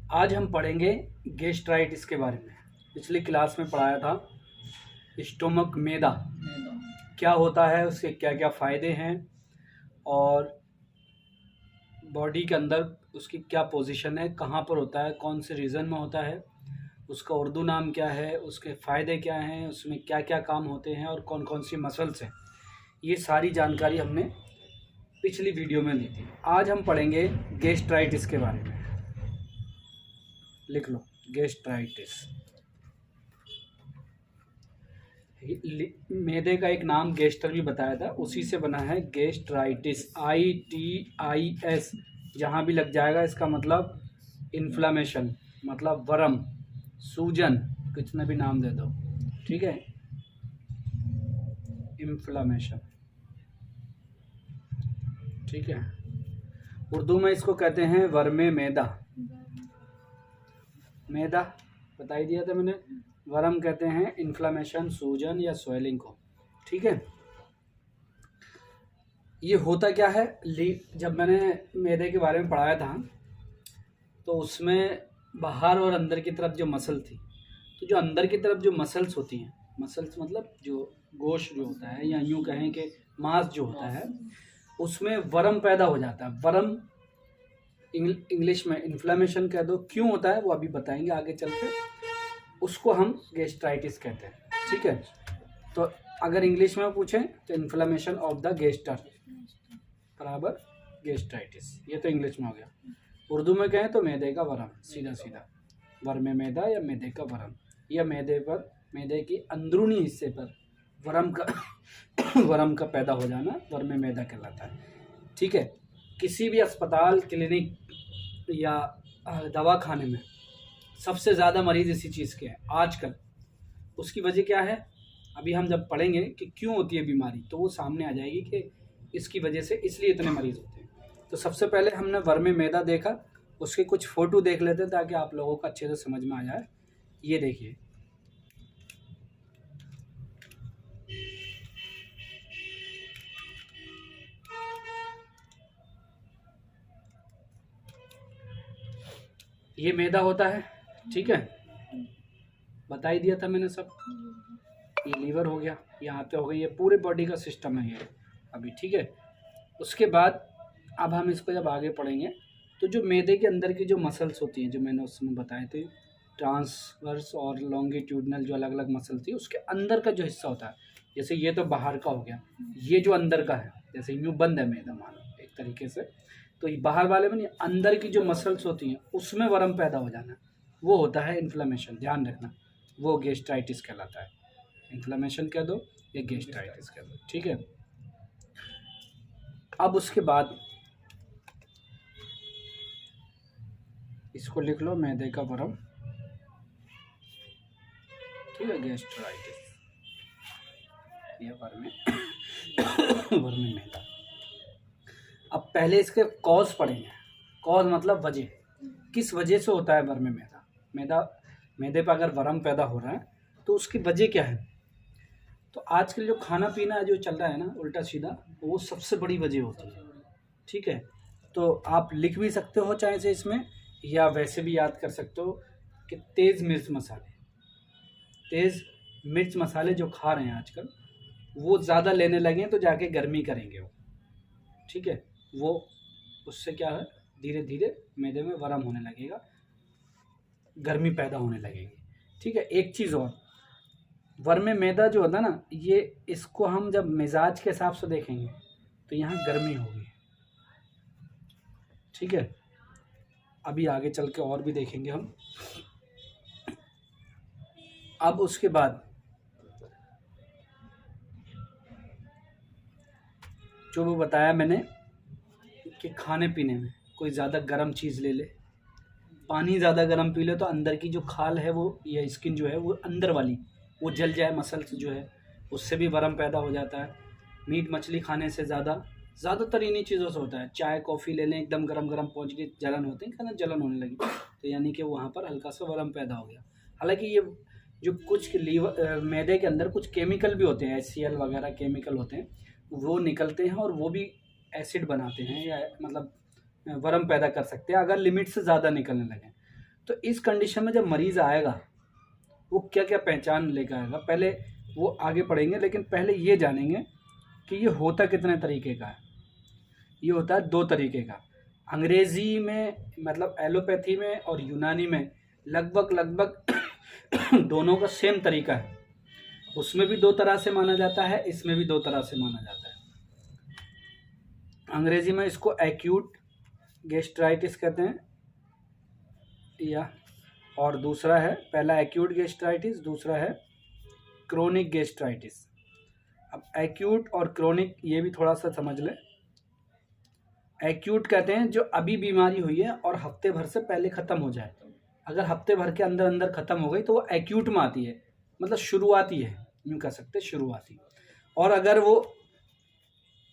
आज हम पढ़ेंगे गैस्ट्राइटिस के बारे में। पिछली क्लास में पढ़ाया था स्टोमक मैदा क्या होता है, उसके क्या क्या फ़ायदे हैं और बॉडी के अंदर उसकी क्या पोजीशन है, कहाँ पर होता है, कौन से रीजन में होता है, उसका उर्दू नाम क्या है, उसके फ़ायदे क्या हैं, उसमें क्या क्या काम होते हैं और कौन कौन सी मसल्स हैं। ये सारी जानकारी हमने पिछली वीडियो में दी थी। आज हम पढ़ेंगे गैस्ट्राइटिस के बारे में। लिख लो गैस्ट्राइटिस। मैदे का एक नाम गैस्टर भी बताया था, उसी से बना है गैस्ट्राइटिस। ITIS जहाँ भी लग जाएगा इसका मतलब इन्फ्लामेशन, मतलब वर्म, सूजन, कितना भी नाम दे दो, ठीक है। इन्फ्लामेशन, ठीक है। उर्दू में इसको कहते हैं वर्मे मैदा। मैदा बता ही दिया था मैंने। वर्म कहते हैं इन्फ्लामेशन, सूजन या स्वेलिंग को, ठीक है। ये होता क्या है, जब मैंने मैदे के बारे में पढ़ाया था तो उसमें बाहर और अंदर की तरफ जो मसल थी, तो जो अंदर की तरफ जो मसल्स होती हैं, मसल्स मतलब जो गोश्त जो होता है या यूँ कहें कि मांस जो होता है, उसमें वर्म पैदा हो जाता है। वर्म इंग्लिश में इन्फ्लामेशन कह दो। क्यों होता है वो अभी बताएंगे आगे चल के। उसको हम गैस्ट्राइटिस कहते हैं, ठीक है। तो अगर इंग्लिश में पूछें तो इन्फ्लामेशन ऑफ द गैस्टर बराबर गैस्ट्राइटिस, ये तो इंग्लिश में हो गया। उर्दू में कहें तो मैदे का वर्म, सीधा सीधा वर्म मैदा या मैदे का वर्म, या मैदे पर, मैदे की अंदरूनी हिस्से पर वर्म का वर्म का पैदा हो जाना वर्म मैदा कहलाता है, ठीक है। किसी भी अस्पताल, क्लिनिक या दवाखाने में सबसे ज़्यादा मरीज़ इसी चीज़ के हैं आजकल। उसकी वजह क्या है, अभी हम जब पढ़ेंगे कि क्यों होती है बीमारी तो वो सामने आ जाएगी कि इसकी वजह से इसलिए इतने मरीज़ होते हैं। तो सबसे पहले हमने वर्म मैदा देखा, उसके कुछ फ़ोटो देख लेते हैं ताकि आप लोगों को अच्छे से समझ में आ जाए। ये देखिए, ये मैदा होता है, ठीक है। बता ही दिया था मैंने सब। ये लीवर हो गया, यहाँ पे हो गई, ये पूरे बॉडी का सिस्टम है ये अभी, ठीक है। उसके बाद अब हम इसको जब आगे पढ़ेंगे तो जो मैदे के अंदर की जो मसल्स होती हैं, जो मैंने उसमें बताए थे, ट्रांसवर्स और लॉन्गिट्यूडनल जो अलग अलग मसल थी, उसके अंदर का जो हिस्सा होता है, जैसे ये तो बाहर का हो गया, ये जो अंदर का है, जैसे यूँ बंद है मैदा मानो एक तरीके से, तो ये बाहर वाले में नहीं, अंदर की जो मसल्स होती हैं उसमें वर्म पैदा हो जाना, वो होता है इन्फ्लेमेशन। ध्यान रखना, वो गैस्ट्राइटिस कहलाता है। इन्फ्लेमेशन कह दो या गैस्ट्राइटिस कह दो, ठीक है। अब उसके बाद इसको लिख लो मैदे का वर्म, ठीक है, गैस्ट्राइटिस, ये वर्म मैदा। अब पहले इसके कॉज पढ़ेंगे। कॉज मतलब वजह, किस वजह से होता है वर्म मैदा। मैदे पर अगर वर्म पैदा हो रहा है तो उसकी वजह क्या है। तो आजकल जो खाना पीना जो चल रहा है ना उल्टा सीधा, वो सबसे बड़ी वजह होती है, ठीक है। तो आप लिख भी सकते हो चाहे से इसमें, या वैसे भी याद कर सकते हो कि तेज़ मिर्च मसाले जो खा रहे हैं आजकल, वो ज़्यादा लेने लगे तो जाके गर्मी करेंगे वो, ठीक है। वो उससे क्या है, धीरे धीरे मैदे में वर्म होने लगेगा, गर्मी पैदा होने लगेगी, ठीक है। एक चीज़ और, वर्म मैदा जो होता है ना, ये इसको हम जब मिजाज के हिसाब से देखेंगे तो यहाँ गर्मी होगी, ठीक है। अभी आगे चल के और भी देखेंगे हम। अब उसके बाद जो वो बताया मैंने कि खाने पीने में कोई ज़्यादा गर्म चीज़ ले ले, पानी ज़्यादा गर्म पी ले तो अंदर की जो खाल है वो, या स्किन जो है वो अंदर वाली वो जल जाए, मसल्स जो है उससे भी वर्म पैदा हो जाता है। मीट मछली खाने से ज़्यादातर इन्हीं चीज़ों से होता है। चाय कॉफ़ी ले लें, एकदम गरम पहुँच के जलन होते हैं, कहना जलन होने लगी तो यानी कि वहाँ पर हल्का सा वर्म पैदा हो गया। हालांकि ये जो कुछ मैदे के अंदर कुछ केमिकल भी होते हैं, HCl वगैरह केमिकल होते हैं, वो निकलते हैं और वो भी एसिड बनाते हैं, या मतलब वर्म पैदा कर सकते हैं अगर लिमिट से ज़्यादा निकलने लगे। तो इस कंडीशन में जब मरीज़ आएगा वो क्या क्या पहचान लेकर आएगा, पहले वो आगे पढ़ेंगे, लेकिन पहले ये जानेंगे कि ये होता कितने तरीके का है। ये होता है 2 तरीके का। अंग्रेज़ी में मतलब एलोपैथी में और यूनानी में लगभग दोनों का सेम तरीका है। उसमें भी 2 तरह से माना जाता है, इसमें भी 2 तरह से माना जाता है। अंग्रेज़ी में इसको एक्यूट गैस्ट्राइटिस कहते हैं, या और दूसरा है, पहला एक्यूट गैस्ट्राइटिस, दूसरा है क्रोनिक गैस्ट्राइटिस। अब एक्यूट और क्रोनिक ये भी थोड़ा सा समझ लें। एक्यूट कहते हैं जो अभी बीमारी हुई है और हफ्ते भर से पहले ख़त्म हो जाए। अगर हफ्ते भर के अंदर अंदर ख़त्म हो गई तो वो एक्यूट में आती है, मतलब शुरुआती है, यूँ कह सकते हैं शुरुआती। और अगर वो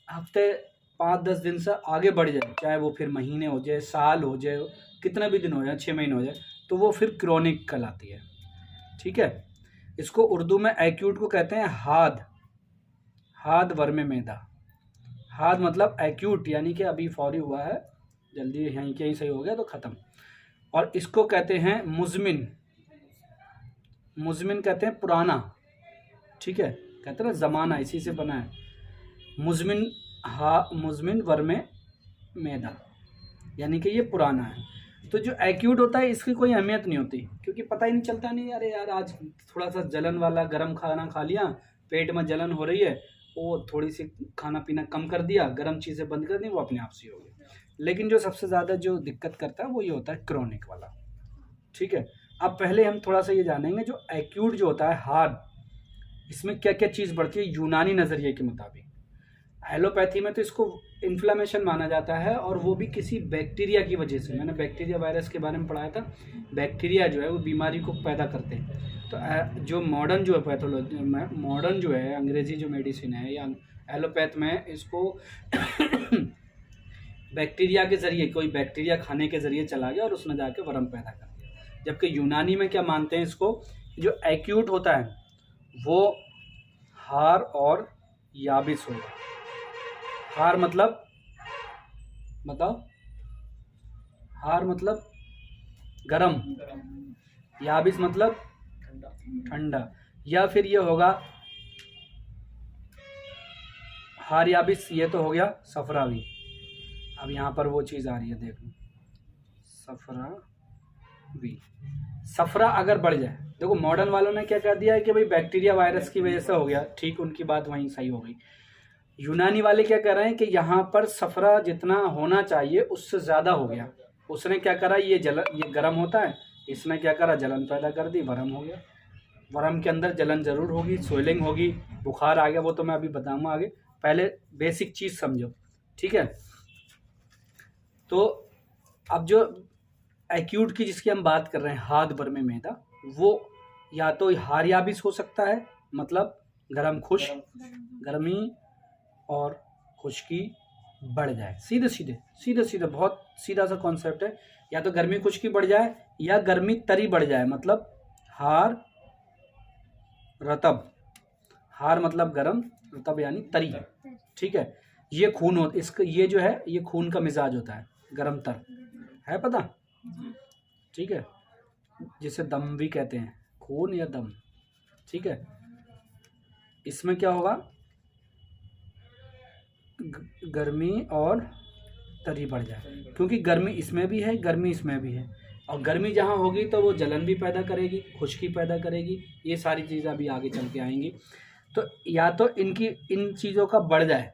हफ्ते 5-10 दिन से आगे बढ़ जाए, चाहे वो फिर महीने हो जाए, साल हो जाए, कितने भी दिन हो जाए, 6 महीने हो जाए, तो वो फिर क्रोनिक कहलाती है। ठीक है, इसको उर्दू में एक्यूट को कहते हैं हाद वर्मे मैदा। हाद मतलब एक्यूट, यानी कि अभी फौरी हुआ है, जल्दी यहीं के ही सही हो गया तो ख़त्म। और इसको कहते हैं मुज़मिन कहते हैं पुराना। ठीक है, कहते हैं ना ज़माना इसी से बना है। मुज़मिन वर्मे मैदा, यानी कि ये पुराना है। तो जो एक्यूट होता है इसकी कोई अहमियत नहीं होती, क्योंकि पता ही नहीं चलता, नहीं अरे यार आज थोड़ा सा जलन वाला गर्म खाना खा लिया, पेट में जलन हो रही है, वो थोड़ी सी खाना पीना कम कर दिया, गर्म चीज़ें बंद कर दी, वो अपने आप से हो गई। लेकिन जो सबसे ज़्यादा जो दिक्कत करता है वो ये होता है क्रोनिक वाला। ठीक है, अब पहले हम थोड़ा सा ये जानेंगे जो एक्यूट जो होता है हार्ड, इसमें क्या क्या चीज़ बढ़ती है यूनानी नज़रिए के मुताबिक। एलोपैथी में तो इसको इन्फ्लामेशन माना जाता है, और वो भी किसी बैक्टीरिया की वजह से। मैंने बैक्टीरिया वायरस के बारे में पढ़ाया था। बैक्टीरिया जो है वो बीमारी को पैदा करते हैं। तो जो मॉडर्न जो है पैथोलॉजी में, मॉडर्न जो है अंग्रेज़ी जो मेडिसिन है या एलोपैथ में, इसको बैक्टीरिया के ज़रिए, कोई बैक्टीरिया खाने के ज़रिए चला गया और उसने जाके वर्म पैदा कर दिया। जबकि यूनानी में क्या मानते हैं इसको, जो एक्यूट होता है वो हार और याबिस होगा। हार मतलब बताओ, हार मतलब गरम, याबिस मतलब ठंडा, या फिर ये होगा हार याबिस, ये तो हो गया सफरावी। अब यहाँ पर वो चीज़ आ रही है, देखो सफरावी। सफरा अगर बढ़ जाए, देखो मॉडर्न वालों ने क्या कर दिया है कि भाई बैक्टीरिया वायरस की वजह से हो गया, ठीक, उनकी बात वहीं सही हो गई। यूनानी वाले क्या कर रहे हैं कि यहाँ पर सफरा जितना होना चाहिए उससे ज़्यादा हो गया। उसने क्या करा, ये गर्म होता है, इसने क्या करा, जलन पैदा कर दी, वर्म हो गया। वर्म के अंदर जलन ज़रूर होगी, स्वेलिंग होगी, बुखार आ गया, वो तो मैं अभी बताऊँगा आगे। पहले बेसिक चीज़ समझो, ठीक है। तो अब जो एक्यूट की जिसकी हम बात कर रहे हैं, हाथ वर्मे मैदा, वो या तो हार याबिस हो सकता है, मतलब गर्म खुश, गर्मी और खुश्की बढ़ जाए। सीधे सीधे बहुत सीधा सा कॉन्सेप्ट है। या तो गर्मी खुश्की बढ़ जाए या गर्मी तरी बढ़ जाए, मतलब हार रतब। हार मतलब गर्म, रतब यानी तरी। ठीक है, ये खून हो, इसका ये जो है ये खून का मिजाज होता है, गर्म तर है, पता? ठीक है, जिसे दम भी कहते हैं, खून या दम। ठीक है, इसमें क्या होगा, गर्मी और तरी बढ़ जाए, क्योंकि गर्मी इसमें भी है, गर्मी इसमें भी है, और गर्मी जहाँ होगी तो वो जलन भी पैदा करेगी, खुश्की पैदा करेगी, ये सारी चीज़ें अभी आगे चल के आएंगी। तो या तो इन चीज़ों का बढ़ जाए,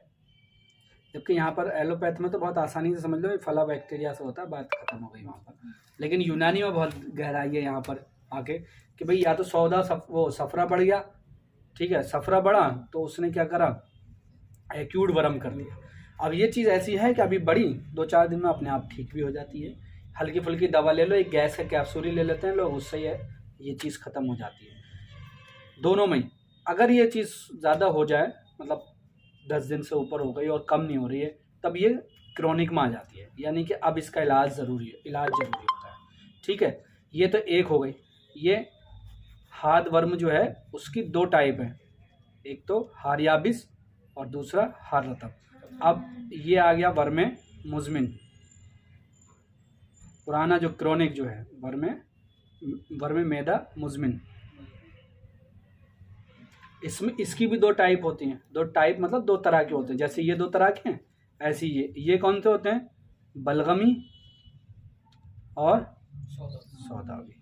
जबकि यहाँ पर एलोपैथ में तो बहुत आसानी से समझ लो फला बैक्टीरिया से होता है, बात खत्म हो गई वहाँ पर। लेकिन यूनानी में बहुत गहराई है यहाँ पर आके कि भाई या तो वो सफरा बढ़ गया, ठीक है, सफरा बढ़ा तो उसने क्या करा, एक्यूट वर्म कर दिया। अब ये चीज़ ऐसी है कि अभी बड़ी 2-4 दिन में अपने आप ठीक भी हो जाती है। हल्की फुल्की दवा ले लो, एक गैस का कैप्सूल ही ले लेते हैं लोग, उससे ये चीज़ ख़त्म हो जाती है दोनों में। अगर ये चीज़ ज़्यादा हो जाए, मतलब 10 दिन से ऊपर हो गई और कम नहीं हो रही है, तब ये क्रोनिक में आ जाती है, यानी कि अब इसका इलाज ज़रूरी होता है। ठीक है, ये तो एक हो गई। ये हाथ वर्म जो है उसकी 2 टाइप है, एक तो हार याबिस और दूसरा हार रतब। अब ये आ गया वर्मे मुज़मिन, पुराना जो क्रोनिक जो है वर्मे वर्म मैदा मुजमिन। इसमें इसकी भी दो टाइप होती हैं, दो टाइप मतलब दो तरह के होते हैं, जैसे ये दो तरह के हैं ऐसे ये कौन से होते हैं, बलगमी और सौदावी।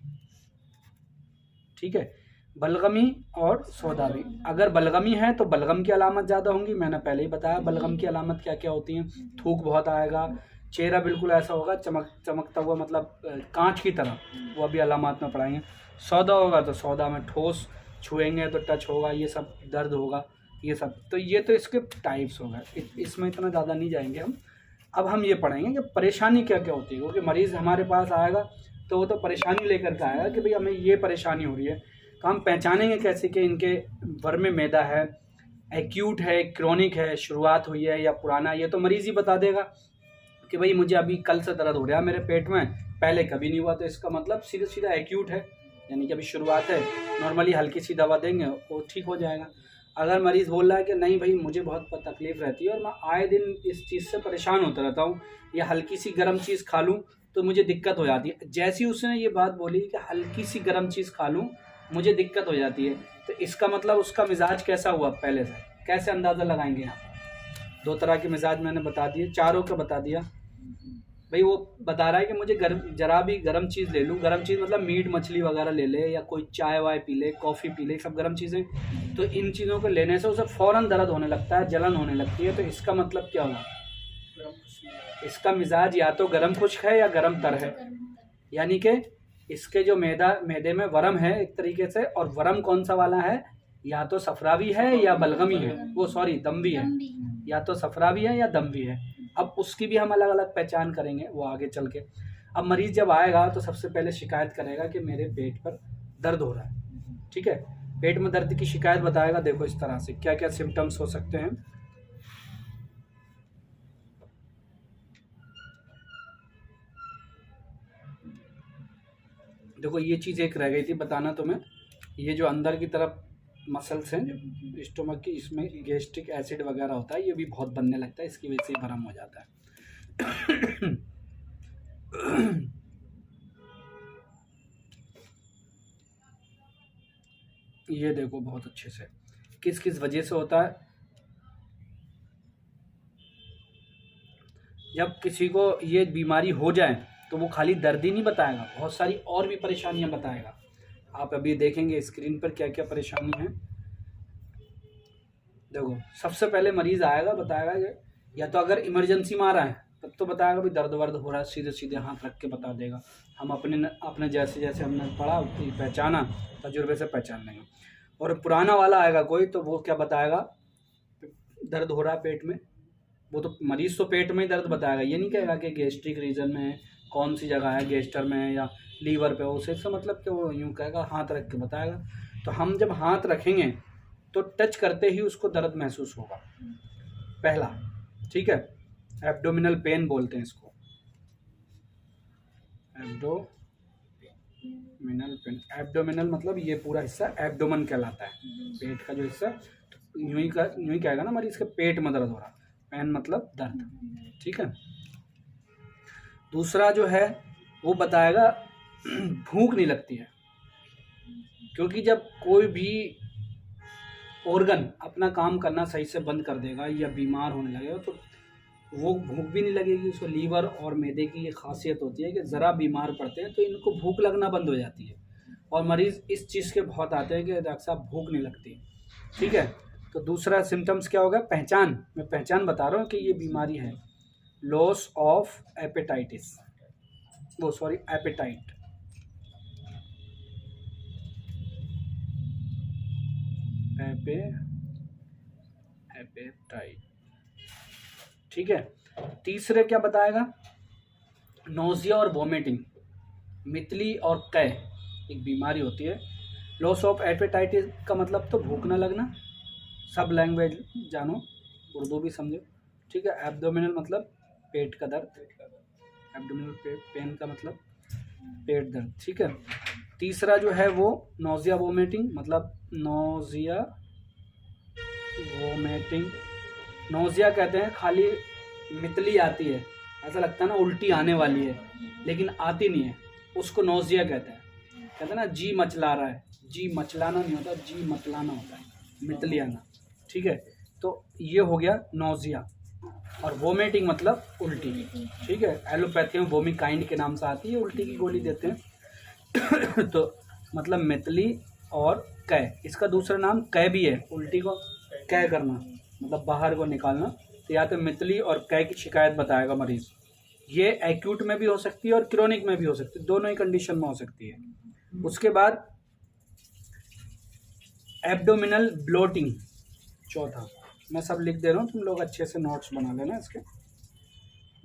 ठीक है, बलगमी और सौदावी। अगर बलगमी है तो बलगम की अलामत ज़्यादा होंगी, मैंने पहले ही बताया बलगम की अलामत क्या क्या होती हैं। थूक बहुत आएगा, चेहरा बिल्कुल ऐसा होगा चमकता हुआ, मतलब कांच की तरह, वो अभी अलामत में पढ़ाएंगे। सौदा होगा तो सौदा में ठोस, छुएंगे तो टच होगा, ये सब दर्द होगा, ये सब। तो ये तो इसके टाइप्स हो गए, इसमें इतना ज़्यादा नहीं जाएंगे हम। अब हम ये पढ़ेंगे कि परेशानी क्या क्या होती है, क्योंकि मरीज़ हमारे पास आएगा तो वो तो परेशानी लेकर के आएगा कि भाई हमें ये परेशानी हो रही है। तो हम पहचानेंगे कैसे कि इनके वर्म मैदा है, एक्यूट है, क्रोनिक है, शुरुआत हुई है या पुराना। ये तो मरीज़ ही बता देगा कि भाई मुझे अभी कल से दर्द हो रहा है मेरे पेट में, पहले कभी नहीं हुआ, तो इसका मतलब सीधा सीधा एक्यूट है, यानी कि अभी शुरुआत है। नॉर्मली हल्की सी दवा देंगे वो ठीक हो जाएगा। अगर मरीज़ बोल रहा है कि नहीं भाई मुझे बहुत तकलीफ़ रहती है और मैं आए दिन इस चीज़ से परेशान होता रहता हूँ, या हल्की सी गर्म चीज़ खा लूँ तो मुझे दिक्कत हो जाती है, जैसी उसने ये बात बोली कि हल्की सी गर्म चीज़ खा लूँ मुझे दिक्कत हो जाती है, तो इसका मतलब उसका मिजाज कैसा हुआ पहले से, कैसे अंदाज़ा लगाएंगे यहाँ। दो तरह के मिजाज मैंने बता दिए, चारों का बता दिया। भाई वो बता रहा है कि मुझे जरा भी गर्म चीज़ ले लूँ, गर्म चीज़ मतलब मीट मछली वगैरह ले ले, या कोई चाय वाय पी ले, कॉफ़ी पी ले, सब गर्म चीज़ें, तो इन चीज़ों को लेने से उसे फ़ौरन दर्द होने लगता है, जलन होने लगती है। तो इसका मतलब क्या हुआ, इसका मिजाज या तो गर्म खुश्क है या गर्म तर है, यानी कि इसके जो मैदे में वरम है एक तरीके से, और वरम कौन सा वाला है, या तो सफरावी है या बलगमी है, वो सॉरी दम्भी है, या तो सफरावी है या दम्भी है। अब उसकी भी हम अलग अलग पहचान करेंगे वो आगे चल के। अब मरीज़ जब आएगा तो सबसे पहले शिकायत करेगा कि मेरे पेट पर दर्द हो रहा है। ठीक है, पेट में दर्द की शिकायत बताएगा। देखो इस तरह से क्या क्या सिम्टम्स हो सकते हैं। देखो ये चीज़ एक रह गई थी बताना तुम्हें, ये जो अंदर की तरफ मसल्स हैं जो स्टोमक की, इसमें गैस्ट्रिक एसिड वगैरह होता है, ये भी बहुत बनने लगता है, इसकी वजह से भरम हो जाता है। ये देखो बहुत अच्छे से किस किस वजह से होता है। जब किसी को ये बीमारी हो जाए तो वो खाली दर्द ही नहीं बताएगा, बहुत सारी और भी परेशानियां बताएगा। आप अभी देखेंगे स्क्रीन पर क्या क्या परेशानी है। देखो सबसे पहले मरीज़ आएगा बताएगा कि या तो अगर इमरजेंसी में आ रहा है तब तो बताएगा भाई दर्द वर्द हो रहा है, सीधे सीधे हाथ रख के बता देगा। हम अपने जैसे जैसे हमने पढ़ा पहचाना, तजुर्बे से पहचान लेंगे। और पुराना वाला आएगा कोई तो वो क्या बताएगा, दर्द हो रहा है पेट में, वो तो मरीज़ तो पेट में ही दर्द बताएगा, ये नहीं कहेगा कि गैस्ट्रिक रीजन में कौन सी जगह है, गैस्टर में है या लीवर पे, उसे इसका मतलब कि वो यूँ कहेगा हाथ रख के बताएगा। तो हम जब हाथ रखेंगे तो टच करते ही उसको दर्द महसूस होगा पहला। ठीक है, एब्डोमिनल पेन बोलते हैं इसको, एब्डोमिनल पेन। एब्डोमिनल मतलब ये पूरा हिस्सा एब्डोमन कहलाता है, पेट का जो हिस्सा। तो यूँ ही कहेगा ना मरीज़ के पेट में दर्द हो रहा, पेन मतलब दर्द। ठीक है, दूसरा जो है वो बताएगा भूख नहीं लगती है, क्योंकि जब कोई भी ऑर्गन अपना काम करना सही से बंद कर देगा या बीमार होने लगेगा तो वो भूख भी नहीं लगेगी उसको। लीवर और मैदे की ये खासियत होती है कि ज़रा बीमार पड़ते हैं तो इनको भूख लगना बंद हो जाती है, और मरीज़ इस चीज़ के बहुत आते हैं कि डॉक्टर साहब भूख नहीं लगती। ठीक है, तो दूसरा सिम्टम्स क्या होगा, पहचान, मैं पहचान बता रहा हूँ कि ये बीमारी है, लॉस ऑफ एपेटाइटिस, वो सॉरी एपेटाइट। एपेटाइट। ठीक है, तीसरे क्या बताएगा, नोजिया और वोमिटिंग, मितली और कै एक बीमारी होती है। लॉस ऑफ एपेटाइटिस का मतलब तो भूख ना लगना, सब लैंग्वेज जानो, उर्दू भी समझो। ठीक है, एब्डोमिनल मतलब पेट का दर्द, एब्डोमिनल पेन का मतलब पेट दर्द। ठीक है, तीसरा जो है वो नोजिया वोमिटिंग, मतलब नोजिया वोमिटिंग, नोजिया कहते हैं खाली मितली आती है, ऐसा लगता है ना उल्टी आने वाली है लेकिन आती नहीं है, उसको नोजिया कहते हैं। कहते हैं ना जी मचला रहा है, जी मचलाना नहीं होता, जी मतलाना होता है, मितलियाना। ठीक है, तो ये हो गया नोजिया। और वोमिटिंग मतलब उल्टी। ठीक है, एलोपैथी में वोमिकाइंड के नाम से आती है, उल्टी की गोली देते हैं। तो मतलब मितली और कै, इसका दूसरा नाम कै भी है, उल्टी को कै करना मतलब बाहर को निकालना। तो या तो मितली और कै की शिकायत बताएगा मरीज़। ये एक्यूट में भी हो सकती है और क्रोनिक में भी हो सकती है, दोनों ही कंडीशन में हो सकती है। उसके बाद एब्डोमिनल ब्लोटिंग, चौथा, मैं सब लिख दे रहा हूँ, तुम लोग अच्छे से नोट्स बना लेना इसके।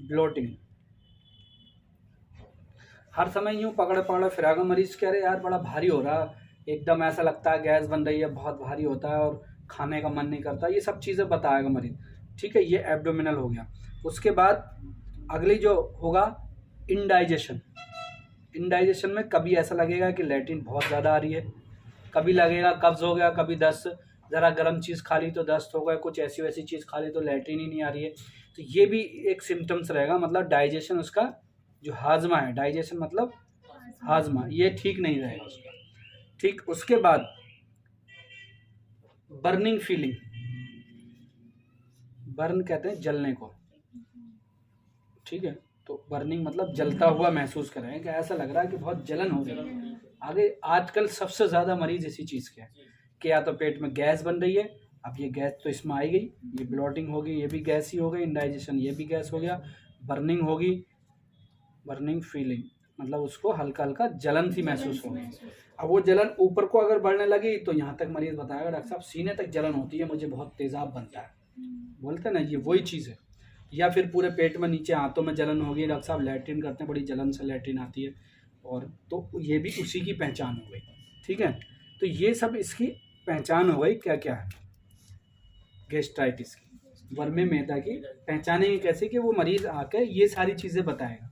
ब्लोटिंग, हर समय यूँ पकड़े पकड़े फिरागा मरीज, कह रहे यार बड़ा भारी हो रहा, एकदम ऐसा लगता है गैस बन रही है, बहुत भारी होता है और खाने का मन नहीं करता, ये सब चीज़ें बताएगा मरीज। ठीक है, ये एब्डोमिनल हो गया। उसके बाद अगली जो होगा इंडाइजेशन। इंडाइजेशन में कभी ऐसा लगेगा कि लैट्रिन बहुत ज़्यादा आ रही है, कभी लगेगा कब्ज हो गया, कभी दस्त, ज़रा गर्म चीज़ खा ली तो दस्त हो गया, कुछ ऐसी वैसी चीज़ खा ली तो लैट्रिन ही नहीं आ रही है। तो ये भी एक सिम्टम्स रहेगा, मतलब डाइजेशन उसका जो हाजमा है, डाइजेशन मतलब हाजमा, ये ठीक नहीं रहेगा उसका। ठीक, उसके बाद बर्निंग फीलिंग, बर्न कहते हैं जलने को। ठीक है, तो बर्निंग मतलब जलता हुआ महसूस करें कि ऐसा लग रहा है कि बहुत जलन हो रही है। आगे आजकल सबसे ज़्यादा मरीज इसी चीज़ के हैं कि या तो पेट में गैस बन रही है, अब ये गैस तो इसमें आई गई, ये ब्लोटिंग होगी, ये भी गैस ही हो गई, इंडाइजेशन ये भी गैस हो गया, बर्निंग होगी, बर्निंग फीलिंग मतलब उसको हल्का हल्का जलन सी महसूस होगी। अब वो जलन ऊपर को अगर बढ़ने लगी तो यहाँ तक मरीज बताएगा डॉक्टर साहब सीने तक जलन होती है, मुझे बहुत तेज़ाब बनता है, बोलते हैं ना, ये वही चीज़ है। या फिर पूरे पेट में नीचे हाथों में जलन होगी, डॉक्टर साहब लैट्रिन करते हैं, बड़ी जलन से लैट्रिन आती है, और तो ये भी उसी की पहचान हो गई। ठीक है, तो ये सब इसकी पहचान हो गई क्या क्या है गैस्ट्राइटिस की, वर्मे मेहता की। पहचानेंगे कैसे कि वो मरीज आकर ये सारी चीज़ें बताएगा।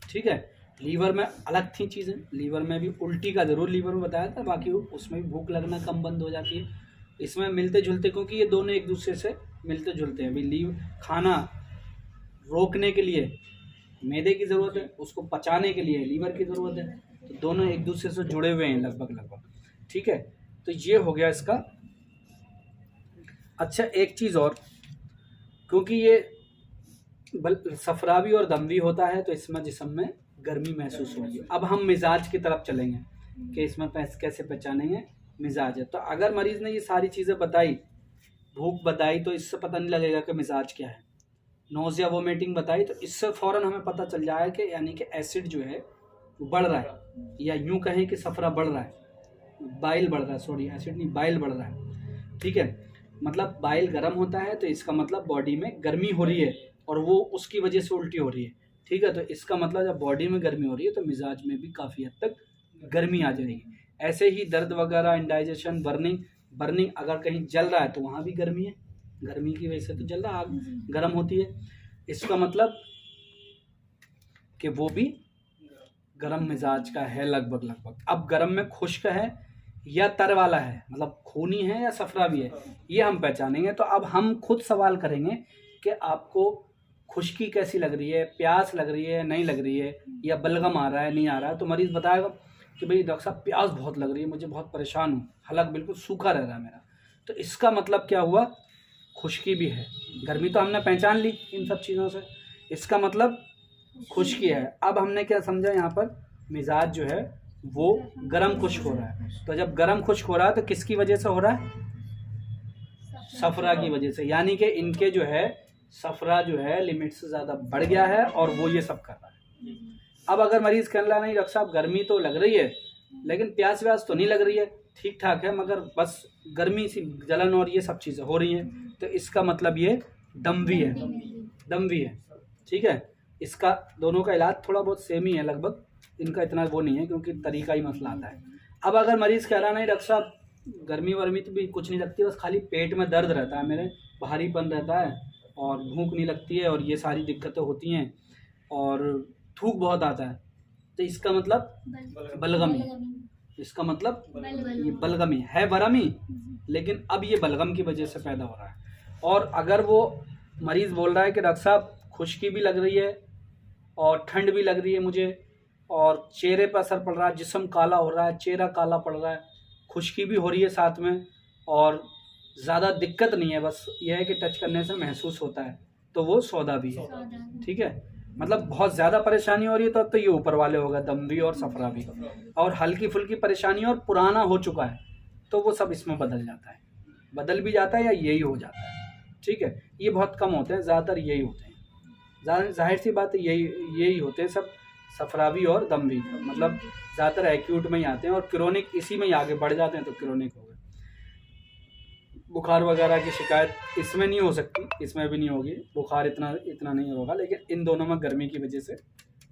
ठीक है, लीवर में अलग थी चीज़ें, लीवर में भी उल्टी का ज़रूर लीवर में बताया था, बाकी उसमें भी भूख लगना कम बंद हो जाती है। इसमें मिलते जुलते, क्योंकि ये दोनों एक दूसरे से मिलते जुलते हैं। अभी खाना रोकने के लिए मैदे की ज़रूरत है, उसको पचाने के लिए लीवर की ज़रूरत है, तो दोनों एक दूसरे से जुड़े हुए हैं लगभग। ठीक है, तो ये हो गया इसका। अच्छा, एक चीज़ और, क्योंकि ये सफरावी और दमवी होता है तो इसमें जिस्म में गर्मी महसूस होगी। अब हम मिजाज की तरफ चलेंगे कि इसमें कैसे पहचानेंगे मिजाज है। तो अगर मरीज़ ने ये सारी चीज़ें बताई, भूख बताई, तो इससे पता नहीं लगेगा कि मिजाज क्या है। नोज़िया वोमिटिंग बताई तो इससे फ़ौरन हमें पता चल जाए कि यानी कि एसिड जो है वो बढ़ रहा है, या यूँ कहें कि सफरा बढ़ रहा है, बाइल बढ़ रहा है, सॉरी एसिड नहीं, बाइल बढ़ रहा है। ठीक है, मतलब बाइल गर्म होता है तो इसका मतलब बॉडी में गर्मी हो रही है और वो उसकी वजह से उल्टी हो रही है। ठीक है, तो इसका मतलब जब बॉडी में गर्मी हो रही है तो मिजाज में भी काफ़ी हद तक गर्मी आ जाएगी। ऐसे ही दर्द वगैरह, इंडाइजेशन, बर्निंग अगर कहीं जल रहा है तो वहाँ भी गर्मी है, गर्मी की वजह से तो जल रहा, आग गर्म होती है, इसका मतलब कि वो भी गर्म मिजाज का है लगभग। अब गर्म में खुश्क है या तर वाला है, मतलब खूनी है या सफरावी है, ये हम पहचानेंगे। तो अब हम खुद सवाल करेंगे कि आपको खुश्की कैसी लग रही है, प्यास लग रही है, नहीं लग रही है, या बलगम आ रहा है, नहीं आ रहा है। तो मरीज़ बताएगा कि भाई डॉक्टर साहब प्यास बहुत लग रही है, मुझे बहुत परेशान हूँ, हलक बिल्कुल सूखा रह रहा है मेरा। तो इसका मतलब क्या हुआ, खुश्की भी है। गर्मी तो हमने पहचान ली इन सब चीज़ों से, इसका मतलब खुश्की है। अब हमने क्या समझा, यहाँ पर मिजाज जो है वो गरम खुश्क हो रहा है। तो जब गरम खुश्क हो रहा है तो किसकी वजह से हो रहा है, सफरा की वजह से, यानी कि इनके जो है सफरा जो है लिमिट से ज़्यादा बढ़ गया है और वो ये सब कर रहा है। अब अगर मरीज़ कह रहा नहीं डॉक्टर साहब गर्मी तो लग रही है लेकिन प्यास व्यास तो नहीं लग रही है, ठीक ठाक है, मगर बस गर्मी सी जलन और ये सब चीज़ें हो रही हैं, तो इसका मतलब ये दमवी है। ठीक है, इसका दोनों का इलाज थोड़ा बहुत सेम ही है लगभग, इनका इतना वो नहीं है क्योंकि तरीका ही मसला आता है। अब अगर मरीज़ कह रहा नहीं डॉक्टर साहब गर्मी वर्मी तो भी कुछ नहीं लगती, बस खाली पेट में दर्द रहता है मेरे, भारीपन रहता है और भूख नहीं लगती है और ये सारी दिक्कतें होती हैं और थूक बहुत आता है, तो इसका मतलब बलगमी, इसका मतलब ये बलगमी है, बरमी, लेकिन अब ये बलगम की वजह से पैदा हो रहा है। और अगर वो मरीज़ बोल रहा है कि डॉक्टर साहब खुश्की भी लग रही है और ठंड भी लग रही है मुझे और चेहरे पर असर पड़ रहा है, जिस्म काला हो रहा है, चेहरा काला पड़ रहा है, खुश्की भी हो रही है साथ में, और ज़्यादा दिक्कत नहीं है, बस यह है कि टच करने से महसूस होता है, तो वो सौदा भी है। ठीक है, मतलब बहुत ज़्यादा परेशानी हो रही है तो ये ऊपर वाले होगा, दम्भी और सफरा भी। और हल्की फुल्की परेशानी और पुराना हो चुका है तो वो सब इसमें बदल जाता है, बदल भी जाता है या यही हो जाता है। ठीक है, ये बहुत कम होते हैं, ज़्यादातर यही होते हैं, जाहिर सी बात है यही होते हैं सब, सफरावी और दम्भी, मतलब ज़्यादातर एक्यूट में ही आते हैं, और क्रोनिक इसी में ही आगे बढ़ जाते हैं तो क्रोनिक हो गए। बुखार वगैरह की शिकायत इसमें नहीं हो सकती, इसमें भी नहीं होगी, बुखार इतना नहीं होगा, लेकिन इन दोनों में गर्मी की वजह से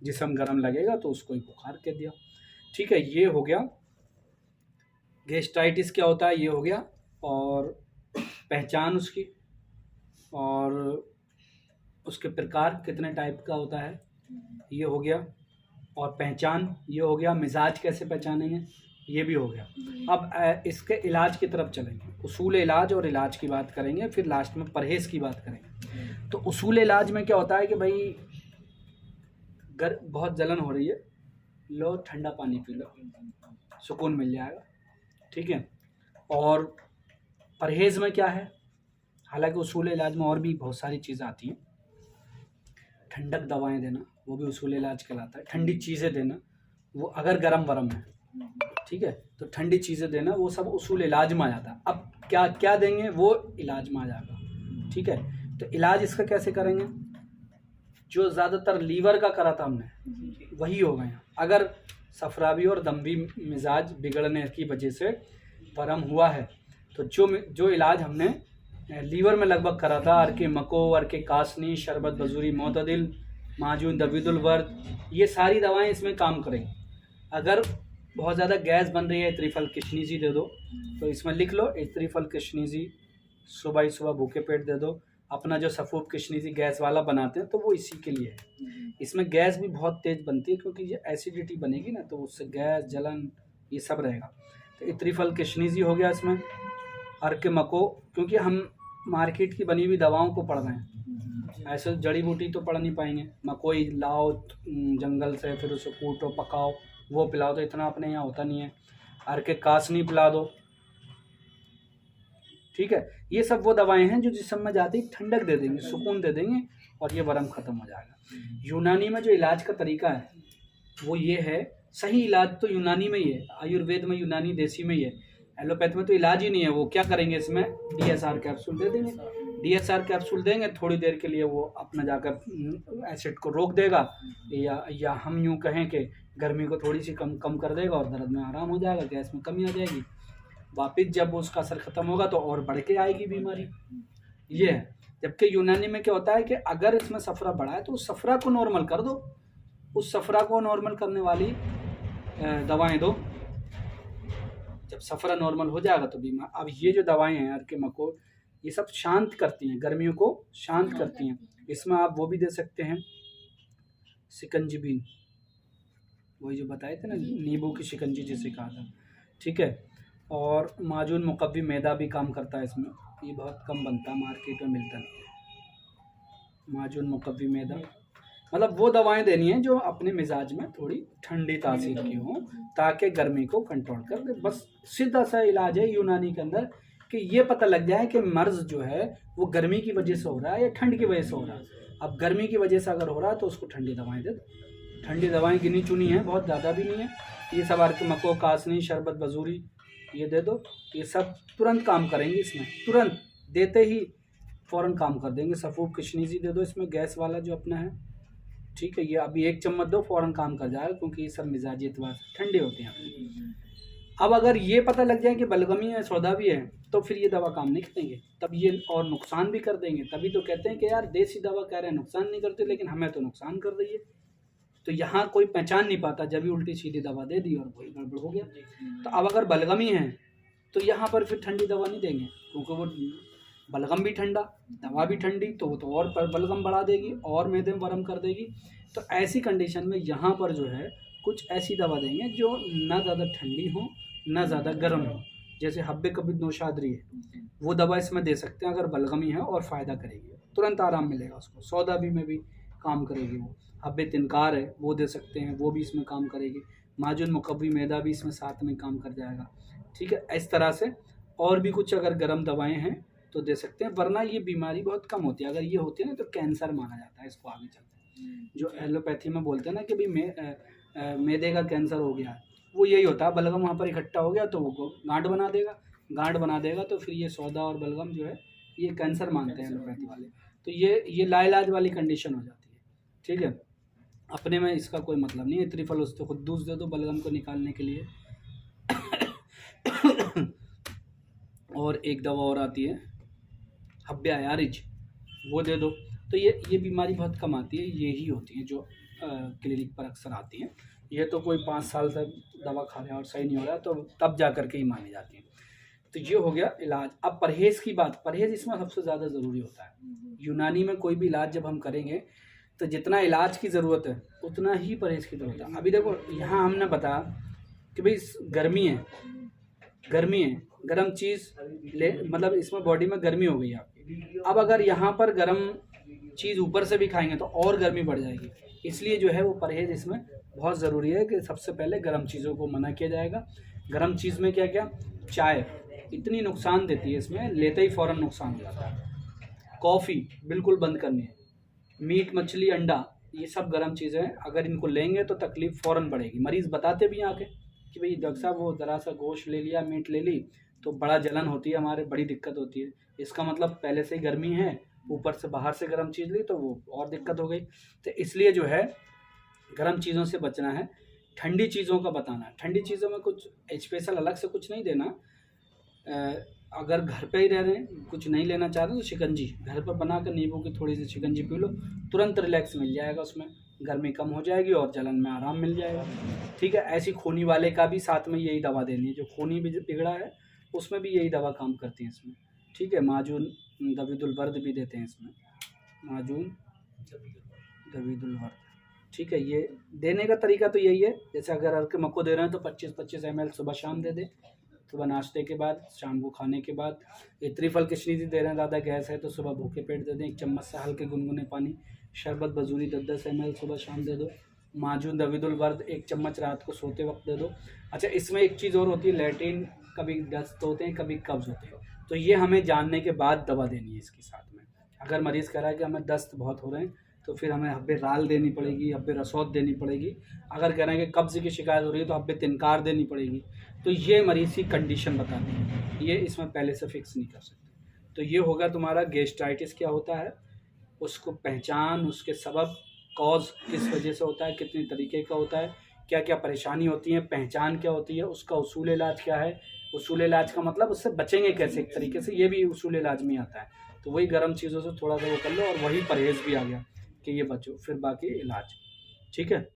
जिस्म गर्म लगेगा तो उसको ही बुखार कह दिया। ठीक है, ये हो गया गैस्ट्राइटिस क्या होता है, ये हो गया, और पहचान उसकी, और उसके प्रकार कितने टाइप का होता है, ये हो गया, और पहचान ये हो गया, मिजाज कैसे पहचानेंगे ये भी हो गया। अब इसके इलाज की तरफ चलेंगे, उसूल इलाज और इलाज की बात करेंगे, फिर लास्ट में परहेज़ की बात करेंगे। तो उसूल इलाज में क्या होता है कि भाई बहुत जलन हो रही है, लो ठंडा पानी पी लो, सुकून मिल जाएगा। ठीक है, और परहेज़ में क्या है, हालांकि उसूल इलाज में और भी बहुत सारी चीज़ें आती हैं, ठंडक दवाएं देना वो भी उसूल इलाज कहलाता है, ठंडी चीज़ें देना वो अगर गरम वरम है, ठीक है, तो ठंडी चीज़ें देना वो सब उसूल इलाज में आ जाता है। अब क्या क्या देंगे वो इलाज में आ जाएगा। ठीक है, तो इलाज इसका कैसे करेंगे, जो ज़्यादातर लीवर का करा था हमने वही होगा यहाँ। अगर सफरावी और दम्भी मिजाज बिगड़ने की वजह से वरम हुआ है तो जो इलाज हमने लीवर में लगभग करा था, अर्के मको, अर्के कासनी, शरबत बजूरी मोतदिल, माजून दबीदुल वर्द, ये सारी दवाएं इसमें काम करेंगी। अगर बहुत ज़्यादा गैस बन रही है, इत्रिफल किशनीजी दे दो, तो इसमें लिख लो इत्रिफल किशनीजी, सुबह ही सुबह भूखे पेट दे दो। अपना जो सफ़ूब किशनीजी गैस वाला बनाते हैं तो वो इसी के लिए है, इसमें गैस भी बहुत तेज़ बनती है क्योंकि ये एसिडिटी बनेगी ना, तो उससे गैस जलन ये सब रहेगा। तो इत्रिफल किशनीजी हो गया इसमें, अर्के मको, क्योंकि हम मार्केट की बनी हुई दवाओं को पढ़ रहे हैं, ऐसे जड़ी बूटी तो पढ़ नहीं पाएंगे। मकोई लाओ जंगल से, फिर उसे कूटो पकाओ वो पिलाओ, तो इतना अपने यहाँ होता नहीं है। अर्के कासनी पिला दो। ठीक है, ये सब वो दवाएं हैं जो जिस्म में जाती ठंडक दे देंगे, सुकून दे देंगे, और ये वरम ख़त्म हो जाएगा। यूनानी में जो इलाज का तरीका है वो ये है, सही इलाज तो यूनानी में ही है, आयुर्वेद में, यूनानी देसी में ही है, एलोपैथ में तो इलाज ही नहीं है। वो क्या करेंगे, इसमें DSR कैप्सूल दे देंगे, DSR कैप्सूल देंगे, थोड़ी देर के लिए वो अपना जाकर एसिड को रोक देगा, या हम यूँ कहें कि गर्मी को थोड़ी सी कम कर देगा और दर्द में आराम हो जाएगा, गैस में कमी आ जाएगी। वापिस जब उसका असर ख़त्म होगा तो और बढ़ के आएगी बीमारी, ये है। जबकि यूनानी में क्या होता है कि अगर इसमें सफरा बढ़ा है तो उस सफरा को नॉर्मल कर दो, उस सफरा को नॉर्मल करने वाली दवाएं दो, जब सफरा नॉर्मल हो जाएगा तो बीमार। अब ये जो दवाएं हैं अर्के मको, ये सब शांत करती हैं, गर्मियों को शांत करती हैं। इसमें आप वो भी दे सकते हैं, शिकंजीबी, वही जो बताए थे ना, नींबू की शिकंजी जिसे कहा था। ठीक है, और माजून मुकव्वी मैदा भी काम करता है इसमें, ये बहुत कम बनता है, मार्केट में मिलता नहीं है माजून मुकव्वी मैदा। मतलब वो दवाएं देनी है जो अपने मिजाज में थोड़ी ठंडी तासीर की हों ताकि गर्मी को कंट्रोल कर दे। बस सीधा सा इलाज है यूनानी के अंदर कि ये पता लग जाए कि मर्ज जो है वो गर्मी की वजह से हो रहा है या ठंड की वजह से हो रहा है। अब गर्मी की वजह से अगर हो रहा है तो उसको ठंडी दवाएं दे दो। ठंडी दवाएं गिनी चुनी हैं, बहुत ज़्यादा भी नहीं है। ये सब अर्के मको, कासनी, शरबत बजूरी ये दे दो, ये सब तुरंत काम करेंगे। इसमें तुरंत देते ही फ़ौरन काम कर देंगे। सफ़ूब किशनीजी दे दो इसमें, गैस वाला जो अपना है। ठीक है, ये अभी 1 चम्मच दो, फ़ौरन काम कर जाएगा क्योंकि ये सब मिजाजी एतबार से ठंडे होते हैं। अब अगर ये पता लग जाए कि बलगमी है, सौदा भी है, तो फिर ये दवा काम नहीं करेंगे, तब ये और नुकसान भी कर देंगे। तभी तो कहते हैं कि यार देसी दवा कह रहे हैं नुकसान नहीं करते, लेकिन हमें तो नुकसान कर रही है। तो यहाँ कोई पहचान नहीं पाता, जब भी उल्टी सीधी दवा दे दी और वही गड़बड़ हो गया। तो अब अगर बलगमी है तो यहाँ पर फिर ठंडी दवा नहीं देंगे, क्योंकि वो बलगम भी ठंडा, दवा भी ठंडी, तो वो तो और बलगम बढ़ा देगी और मैदे में वरम कर देगी। तो ऐसी कंडीशन में यहाँ पर जो है कुछ ऐसी दवा देंगे जो ना ज़्यादा ठंडी हो ना ज़्यादा गर्म हो। जैसे हब्बे कबीर नौशादरी है, वो दवा इसमें दे सकते हैं अगर बलगमी है, और फ़ायदा करेगी, तुरंत आराम मिलेगा उसको। सौदाबी में भी काम करेगी वो। हब्बे तिनकार है वो दे सकते हैं, वो भी इसमें काम करेगी। माजुन मुकव्वी मैदा भी इसमें साथ में काम कर जाएगा। ठीक है, इस तरह से और भी कुछ अगर गर्म दवाएं हैं तो दे सकते हैं, वरना ये बीमारी बहुत कम होती है। अगर ये होती है ना तो कैंसर माना जाता है इसको आगे चलते। जो एलोपैथी में बोलते हैं ना कि भाई मैदे का कैंसर हो गया, वो यही होता है, बलगम वहाँ पर इकट्ठा हो गया तो वो गांठ बना देगा, गांठ बना देगा तो फिर ये सौदा और बलगम जो है ये कैंसर मानते हैं एलोपैथी वाले। तो ये लाइलाज वाली कंडीशन हो जाती है। ठीक है, अपने में इसका कोई मतलब नहीं है। त्रिफल उसको खुद्दूस दे दो बलगम को निकालने के लिए। और एक दवा और आती है हब्बे अयारिज, वो दे दो। तो ये बीमारी बहुत कम आती है, ये ही होती है जो क्लिनिक पर अक्सर आती हैं। ये तो कोई 5 साल से दवा खा रहे हैं और सही नहीं हो रहा तो तब जा कर के ही मानी जाती है। तो ये हो गया इलाज। अब परहेज़ की बात, परहेज़ इसमें सबसे ज़्यादा ज़रूरी होता है। यूनानी में कोई भी इलाज जब हम करेंगे तो जितना इलाज की ज़रूरत है उतना ही परहेज़ की ज़रूरत है। अभी देखो यहाँ हमने बताया कि भाई गर्मी है, गर्म चीज़ ले, मतलब इसमें बॉडी में गर्मी हो गई आपकी। अब अगर यहाँ पर गर्म चीज़ ऊपर से भी खाएंगे तो और गर्मी बढ़ जाएगी। इसलिए जो है वो परहेज़ इसमें बहुत ज़रूरी है कि सबसे पहले गर्म चीज़ों को मना किया जाएगा। गर्म चीज़ में क्या क्या, चाय इतनी नुकसान देती है, इसमें लेते ही फ़ौरन नुकसान हो जाता है। कॉफ़ी बिल्कुल बंद करनी है। मीट मछली अंडा ये सब गर्म चीज़ें हैं, अगर इनको लेंगे तो तकलीफ़ फ़ौरन बढ़ेगी। मरीज़ बताते भी हैं आके कि भाई डॉक्टर साहब वो ज़रा सा गोश्त ले लिया, मीट ले ली तो बड़ा जलन होती है, हमारे बड़ी दिक्कत होती है। इसका मतलब पहले से ही गर्मी है, ऊपर से बाहर से गर्म चीज़ ली तो वो और दिक्कत हो गई। तो इसलिए जो है गर्म चीज़ों से बचना है, ठंडी चीज़ों का बताना है। ठंडी चीज़ों में कुछ स्पेशल अलग से कुछ नहीं देना। अगर घर पे ही रह रहे हैं, कुछ नहीं लेना चाह रहे तो शिकंजी घर पर बना कर नींबू की थोड़ी सी शिकंजी पी लो, तुरंत रिलैक्स मिल जाएगा, उसमें गर्मी कम हो जाएगी और जलन में आराम मिल जाएगा। ठीक है, ऐसी खूनी वाले का भी साथ में यही दवा देनी है, जो खूनी भी बिगड़ा है उसमें भी यही दवा काम करती है इसमें। ठीक है, माजून दवीदुल वर्द भी देते हैं इसमें, माजून दवीदुल वर्द। ठीक है, ये देने का तरीका तो यही है, जैसे अगर हल्के मक्को दे रहे हैं तो 25-25 ml सुबह शाम दे दें, सुबह नाश्ते के बाद, शाम को खाने के बाद। ये त्रिफल किशनीजी दे रहे हैं, ज़्यादा गैस है तो सुबह भूखे पेट दे दें 1 चम्मच से हल्के गुनगुने पानी। शरबत बजूरी 10-10 ml सुबह शाम दे दो। माजून दवीदुल वर्द 1 चम्मच रात को सोते वक्त दे दो। अच्छा, इसमें एक चीज़ और होती है, लैट्रिन कभी दस्त होते हैं कभी कब्ज़ होते हैं, तो ये हमें जानने के बाद दवा देनी है इसके साथ में। अगर मरीज़ कह रहा है कि हमें दस्त बहुत हो रहे हैं तो फिर हमें हब्बे राल देनी पड़ेगी, हब्बे रसौद देनी पड़ेगी। अगर कह रहे हैं कि कब्ज़ की शिकायत हो रही है तो हब्बे तिनकार देनी पड़ेगी। तो ये मरीज़ की कंडीशन बताती है, ये इसमें पहले से फिक्स नहीं कर सकते। तो ये होगा तुम्हारा गैस्ट्राइटिस क्या होता है, उसको पहचान, उसके सबब, कॉज किस वजह से होता है, कितने तरीके का होता है, क्या क्या परेशानी होती है, पहचान क्या होती है, उसका उसूल इलाज क्या है। उसूल इलाज का मतलब उससे बचेंगे कैसे, एक तरीके से ये भी उसूल इलाज में आता है। तो वही गर्म चीज़ों से थोड़ा सा वो कर लो और वही परहेज़ भी आ गया कि ये बचो, फिर बाकी इलाज। ठीक है।